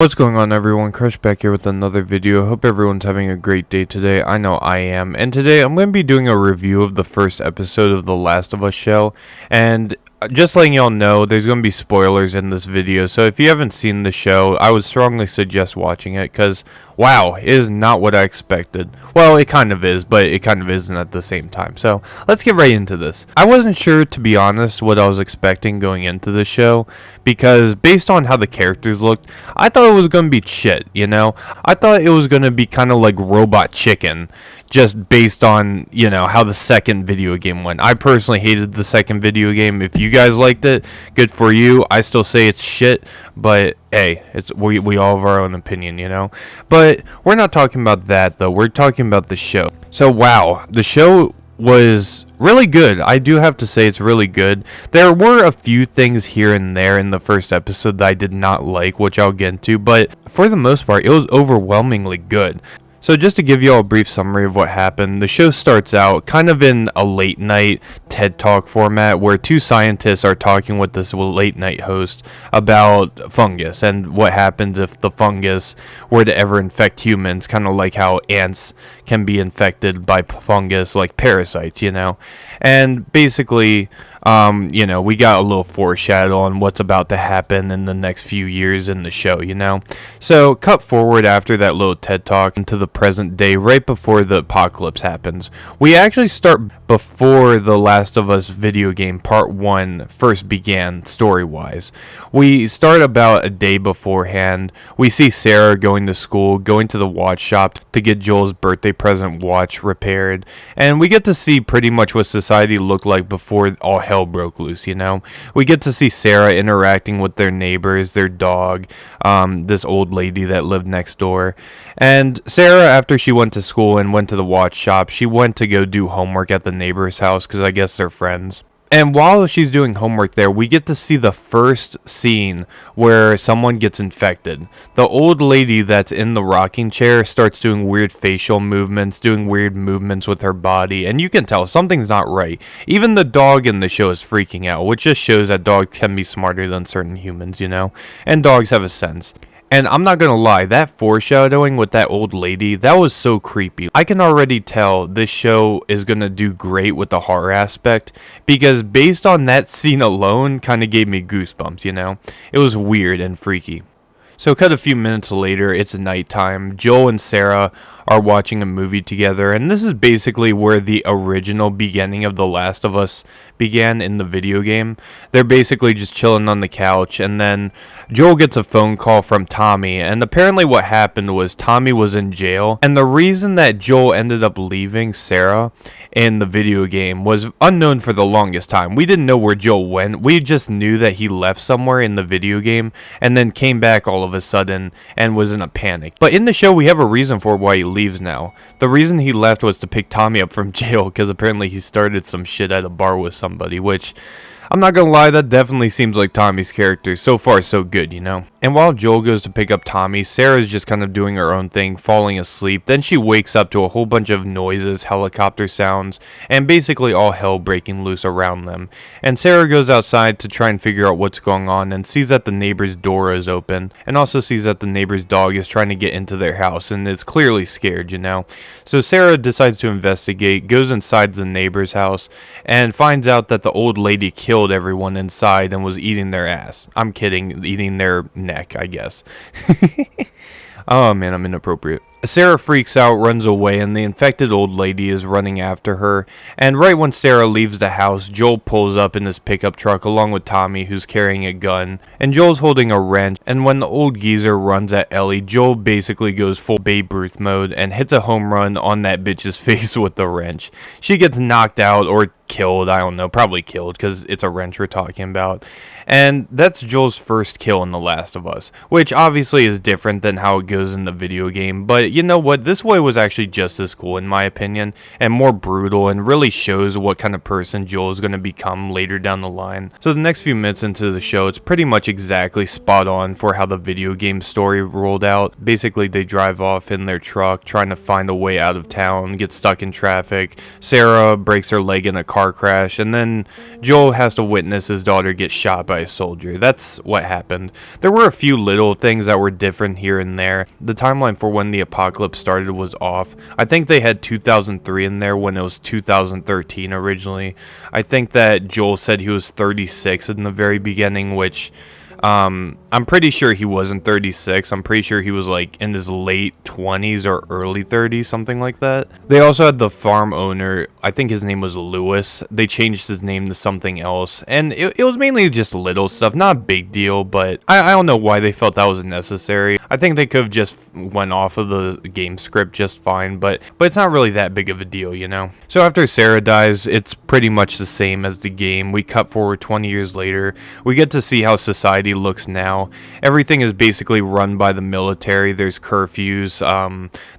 What's going on, everyone? Crush back here with another video. Hope everyone's having a great day today. I know I am. And today I'm going to be doing a review of the first episode of The Last of Us show. And just letting y'all know, there's going to be spoilers in this video. So if you haven't seen the show, I would strongly suggest watching it because, wow, it is not what I expected. Well, it kind of is, but it kind of isn't at the same time. So let's get right into this. I wasn't sure, to be honest, what I was expecting going into the show because based on how the characters looked, I thought it was going to be shit, you know? I thought it was going to be kind of like Robot Chicken, just based on, you know, how the second video game went. I personally hated the second video game. If you guys liked it, good for you. I still say it's shit, but hey, we all have our own opinion, you know? But we're not talking about that, though. We're talking about the show. So, wow, the show was really good. I do have to say it's really good. There were a few things here and there in the first episode that I did not like, which I'll get into, but for the most part, it was overwhelmingly good. So just to give you all a brief summary of what happened, the show starts out kind of in a late night TED Talk format where two scientists are talking with this late night host about fungus and what happens if the fungus were to ever infect humans, kind of like how ants can be infected by fungus like parasites, you know. And basically, you know, we got a little foreshadow on what's about to happen in the next few years in the show, you know. So cut forward after that little TED Talk into the present day, right before the apocalypse happens. We actually start before the Last of Us video game part 1 first began story-wise. We start about a day beforehand. We see Sarah going to school, going to the watch shop to get Joel's birthday present watch repaired, and we get to see pretty much what society looked like before all hell broke loose, you know. We get to see Sarah interacting with their neighbors, their dog, this old lady that lived next door. And Sarah, after she went to school and went to the watch shop, she went to go do homework at the neighbor's house because I guess they're friends. And while she's doing homework there, we get to see the first scene where someone gets infected. The old lady that's in the rocking chair starts doing weird facial movements, doing weird movements with her body, and you can tell something's not right. Even the dog in the show is freaking out, which just shows that dogs can be smarter than certain humans, you know? And dogs have a sense. And I'm not gonna lie, that foreshadowing with that old lady, that was so creepy. I can already tell this show is gonna do great with the horror aspect, because based on that scene alone, kinda gave me goosebumps, you know? It was weird and freaky. So cut a few minutes later, it's nighttime. Joel and Sarah are watching a movie together, and this is basically where the original beginning of The Last of Us began in the video game. They're basically just chilling on the couch, and then Joel gets a phone call from Tommy, and apparently what happened was Tommy was in jail, and the reason that Joel ended up leaving Sarah in the video game was unknown for the longest time. We didn't know where Joel went. We just knew that he left somewhere in the video game and then came back all of a sudden and was in a panic. But in the show, we have a reason for why he leaves now. The reason he left was to pick Tommy up from jail because apparently he started some shit at a bar with somebody, which I'm not gonna lie, that definitely seems like Tommy's character. So far, so good, you know? And while Joel goes to pick up Tommy, Sarah's just kind of doing her own thing, falling asleep. Then she wakes up to a whole bunch of noises, helicopter sounds, and basically all hell breaking loose around them. And Sarah goes outside to try and figure out what's going on and sees that the neighbor's door is open, and also sees that the neighbor's dog is trying to get into their house and is clearly scared, you know? So Sarah decides to investigate, goes inside the neighbor's house, and finds out that the old lady killed everyone inside and was eating their ass. I'm kidding, eating their neck, I guess. Oh man, I'm inappropriate. Sarah freaks out, runs away, and the infected old lady is running after her. And right when Sarah leaves the house, Joel pulls up in his pickup truck along with Tommy, who's carrying a gun. And Joel's holding a wrench. And when the old geezer runs at Ellie, Joel basically goes full Babe Ruth mode and hits a home run on that bitch's face with the wrench. She gets knocked out or killed, I don't know, probably killed because it's a wrench we're talking about. And that's Joel's first kill in The Last of Us, which obviously is different than how it goes in the video game, but you know what, this way was actually just as cool in my opinion, and more brutal, and really shows what kind of person Joel is going to become later down the line. So the next few minutes into the show, it's pretty much exactly spot on for how the video game story rolled out. Basically, they drive off in their truck, trying to find a way out of town, get stuck in traffic. Sarah breaks her leg in a car car crash, and then Joel has to witness his daughter get shot by a soldier. That's what happened. There were a few little things that were different here and there. The timeline for when the apocalypse started was off. I think they had 2003 in there when it was 2013 originally. I think that Joel said he was 36 in the very beginning, which I'm pretty sure he wasn't 36. I'm pretty sure he was like in his late 20s or early 30s, something like that. They also had the farm owner, I think his name was Lewis. They changed his name to something else, and it was mainly just little stuff, not a big deal, but I don't know why they felt that was necessary. I think they could have just went off of the game script just fine, but it's not really that big of a deal, you know? So after Sarah dies, it's pretty much the same as the game. We cut forward 20 years later. We get to see how society looks now. Everything is basically run by the military. There's curfews.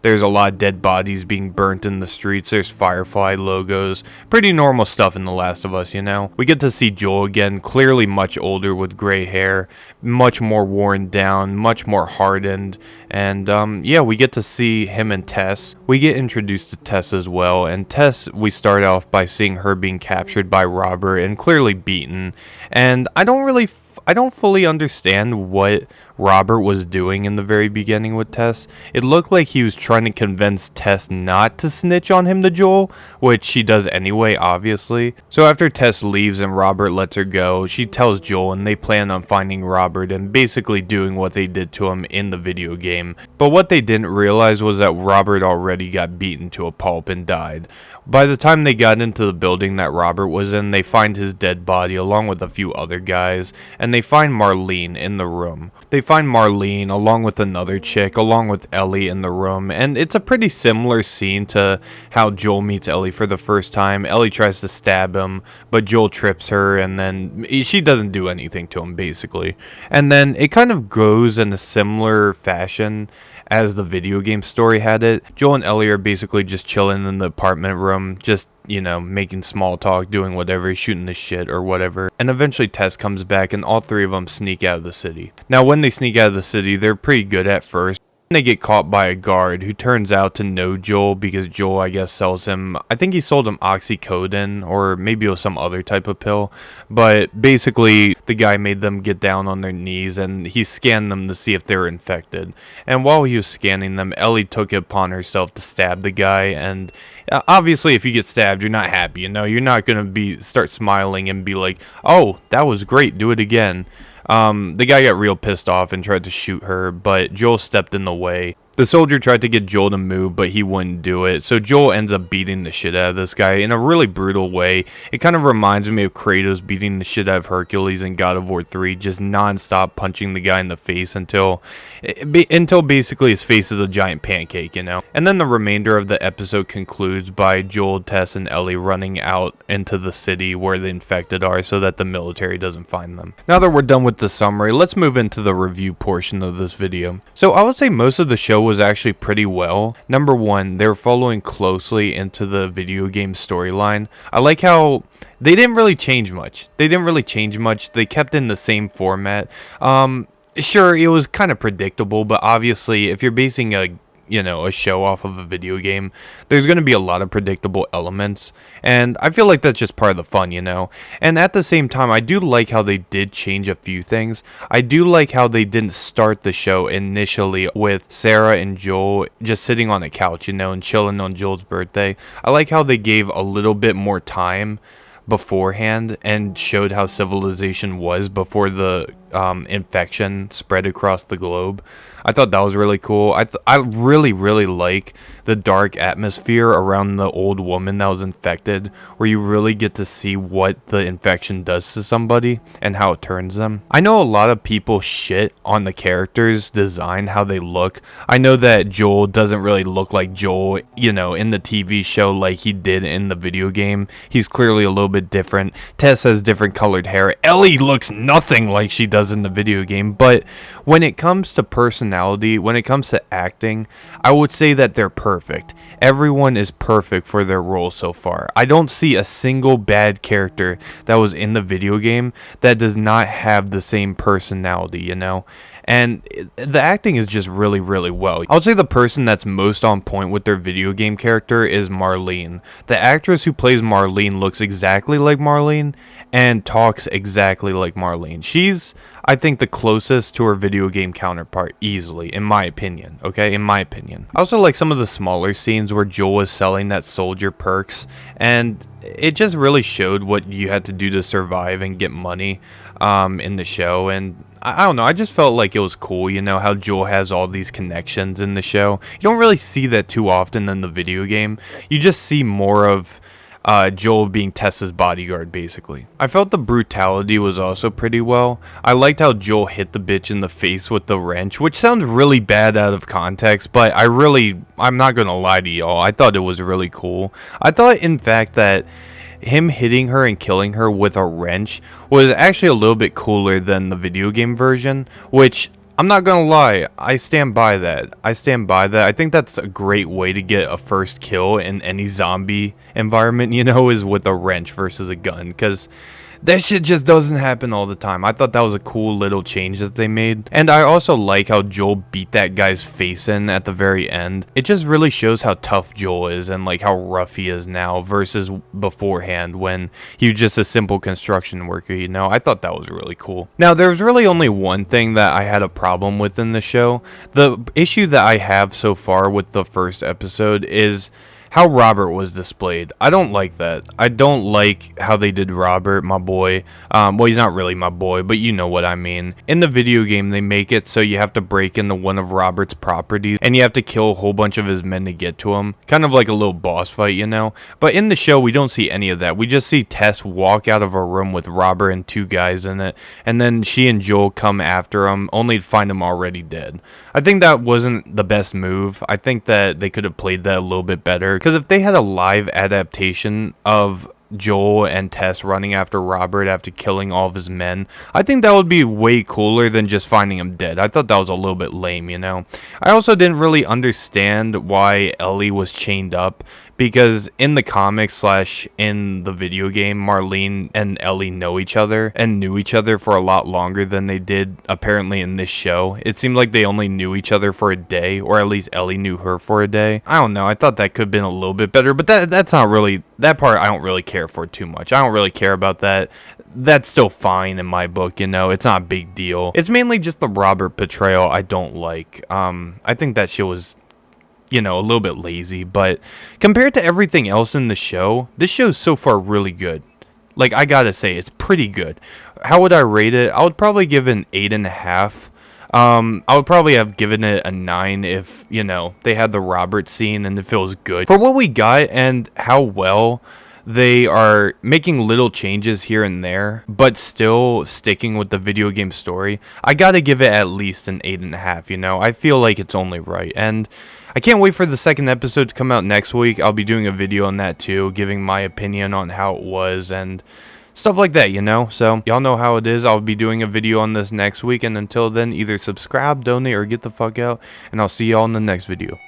There's a lot of dead bodies being burnt in the streets. There's Firefly logos. Pretty normal stuff in The Last of Us, you know? We get to see Joel again, clearly much older with gray hair, much more worn down, much more hardened. And yeah, we get to see him and Tess. We get introduced to Tess as well. And Tess, we start off by seeing her being captured by Robert and clearly beaten. And I don't fully understand what Robert was doing in the very beginning with Tess. It looked like he was trying to convince Tess not to snitch on him to Joel, which she does anyway, obviously. So after Tess leaves and Robert lets her go, she tells Joel, and they plan on finding Robert and basically doing what they did to him in the video game. But what they didn't realize was that Robert already got beaten to a pulp and died. By the time they got into the building that Robert was in, they find his dead body along with a few other guys, and they find Marlene in the room. They find Marlene along with another chick, along with Ellie in the room, and it's a pretty similar scene to how Joel meets Ellie for the first time. Ellie tries to stab him, but Joel trips her, and then she doesn't do anything to him, basically. And then it kind of goes in a similar fashion as the video game story had it. Joel and Ellie are basically just chilling in the apartment room, just, you know, making small talk, doing whatever, shooting the shit or whatever. And eventually Tess comes back and all three of them sneak out of the city. Now, when they sneak out of the city, they're pretty good at first. They get caught by a guard who turns out to know Joel because Joel, I guess, sells him, I think he sold him oxycodone, or maybe it was some other type of pill, but basically the guy made them get down on their knees and he scanned them to see if they were infected. And while he was scanning them, Ellie took it upon herself to stab the guy, and obviously if you get stabbed, you're not happy, you know, you're not gonna start smiling and be like, oh, that was great, do it again. The guy got real pissed off and tried to shoot her, but Joel stepped in the way. The soldier tried to get Joel to move, but he wouldn't do it, so Joel ends up beating the shit out of this guy in a really brutal way. It kind of reminds me of Kratos beating the shit out of Hercules in God of War 3, just non-stop punching the guy in the face until basically his face is a giant pancake, you know? And then the remainder of the episode concludes by Joel, Tess, and Ellie running out into the city where the infected are so that the military doesn't find them. Now that we're done with the summary, let's move into the review portion of this video. So I would say most of the show was actually pretty well. Number one, they were following closely into the video game storyline. I like how they didn't really change much. They kept in the same format. Sure, it was kind of predictable, but obviously if you're basing a show off of a video game, there's going to be a lot of predictable elements, and I feel like that's just part of the fun, you know? And at the same time, I do like how they did change a few things. I do like how they didn't start the show initially with Sarah and Joel just sitting on a couch, you know, and chilling on Joel's birthday. I like how they gave a little bit more time beforehand and showed how civilization was before the infection spread across the globe. I thought that was really cool. I really like the dark atmosphere around the old woman that was infected, where you really get to see what the infection does to somebody and how it turns them. I know a lot of people shit on the characters' design, how they look. I know that Joel doesn't really look like Joel, you know, in the TV show like he did in the video game. He's clearly a little bit different. Tess has different colored hair. Ellie looks nothing like she does in the video game, but when it comes to personality, when it comes to acting, I would say that they're perfect. Everyone is perfect for their role so far. I don't see a single bad character that was in the video game that does not have the same personality, you know? and the acting is just really, really well. I would say the person that's most on point with their video game character is Marlene. The actress who plays Marlene looks exactly like Marlene and talks exactly like Marlene. She's, I think, the closest to her video game counterpart easily, in my opinion, okay? In my opinion. I also like some of the smaller scenes where Joel is selling that soldier perks, and it just really showed what you had to do to survive and get money in the show. And I don't know, I just felt like it was cool, you know, how Joel has all these connections in the show. You don't really see that too often in the video game. You just see more of Joel being Tessa's bodyguard, basically. I felt the brutality was also pretty well. I liked how Joel hit the bitch in the face with the wrench, which sounds really bad out of context, but I'm not gonna lie to y'all, I thought it was really cool. I thought, in fact, that him hitting her and killing her with a wrench was actually a little bit cooler than the video game version, which, I'm not gonna lie, I stand by that. I think that's a great way to get a first kill in any zombie environment, you know, is with a wrench versus a gun, because that shit just doesn't happen all the time. I thought that was a cool little change that they made. And I also like how Joel beat that guy's face in at the very end. It just really shows how tough Joel is and like how rough he is now versus beforehand when he was just a simple construction worker, you know. I thought that was really cool. Now, there's really only one thing that I had a problem with in the show. The issue that I have so far with the first episode is how Robert was displayed. I don't like that. I don't like how they did Robert, my boy. Well, he's not really my boy, but you know what I mean. In the video game, they make it so you have to break into one of Robert's properties, and you have to kill a whole bunch of his men to get to him. Kind of like a little boss fight, you know? But in the show, we don't see any of that. We just see Tess walk out of a room with Robert and two guys in it, and then she and Joel come after him, only to find him already dead. I think that wasn't the best move. I think that they could have played that a little bit better. Because if they had a live adaptation of Joel and Tess running after Robert after killing all of his men, I think that would be way cooler than just finding him dead. I thought that was a little bit lame, you know. I also didn't really understand why Ellie was chained up, because in the comics / in the video game, Marlene and Ellie know each other and knew each other for a lot longer than they did apparently in this show. It seemed like they only knew each other for a day, or at least Ellie knew her for a day. I don't know, I thought that could have been a little bit better, but that's not really, that part I don't really care for too much. I don't really care about that. That's still fine in my book, you know, it's not a big deal. It's mainly just the Robert portrayal I don't like. I think that shit was, you know, a little bit lazy, but compared to everything else in the show, this show's so far really good. Like, I gotta say, it's pretty good. How would I rate it? I would probably give it an 8.5. I would probably have given it a 9 if, you know, they had the Robert scene and it feels good. For what we got and how well they are making little changes here and there, but still sticking with the video game story, I gotta give it at least an 8.5, you know? I feel like it's only right, and I can't wait for the second episode to come out next week. I'll be doing a video on that too, giving my opinion on how it was and stuff like that, you know? So, y'all know how it is. I'll be doing a video on this next week, and until then, either subscribe, donate, or get the fuck out, and I'll see y'all in the next video.